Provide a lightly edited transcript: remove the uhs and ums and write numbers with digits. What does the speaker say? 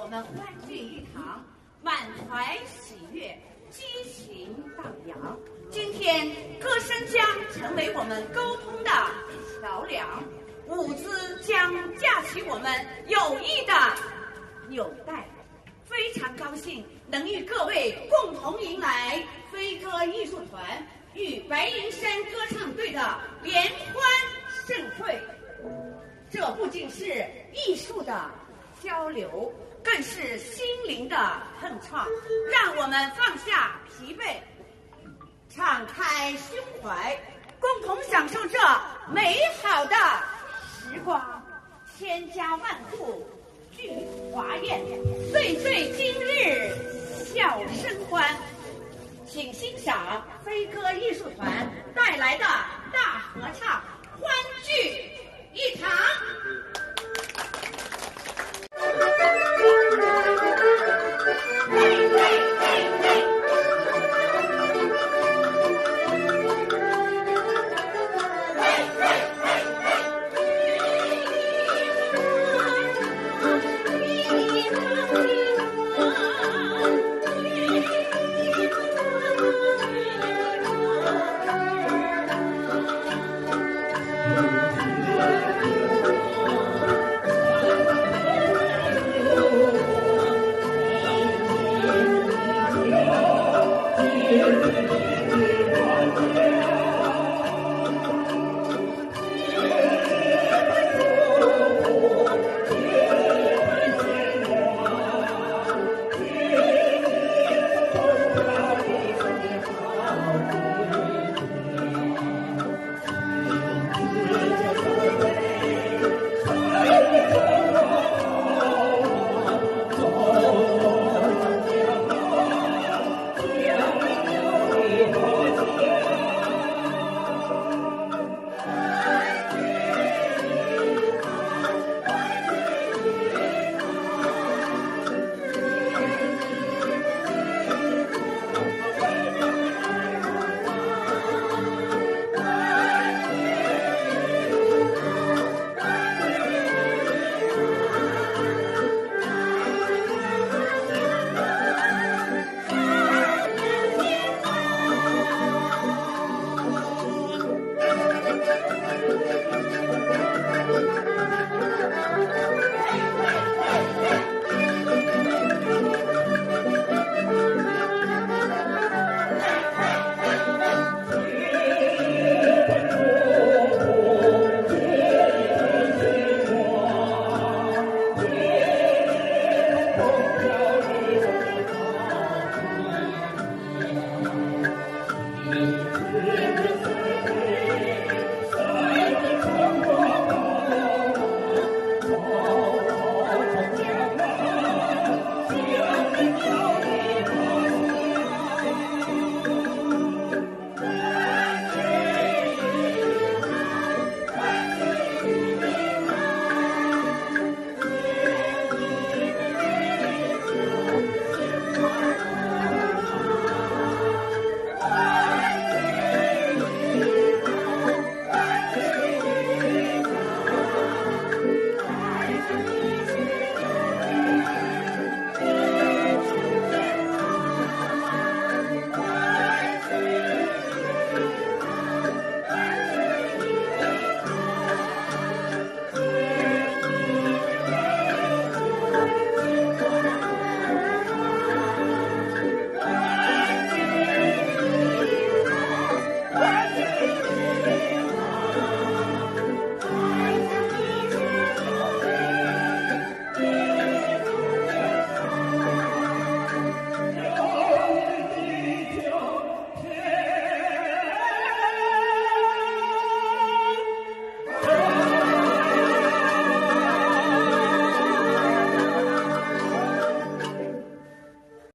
我们欢聚一堂，满怀喜悦，激情荡漾。今天，歌声将成为我们沟通的桥梁，舞姿将架起我们友谊的纽带。非常高兴能与各位共同迎来飞歌艺术团与白云山歌唱队的联欢盛会。这不仅是艺术的交流，更是心灵的碰撞。让我们放下疲惫，敞开胸怀，共同享受这美好的时光。千家万户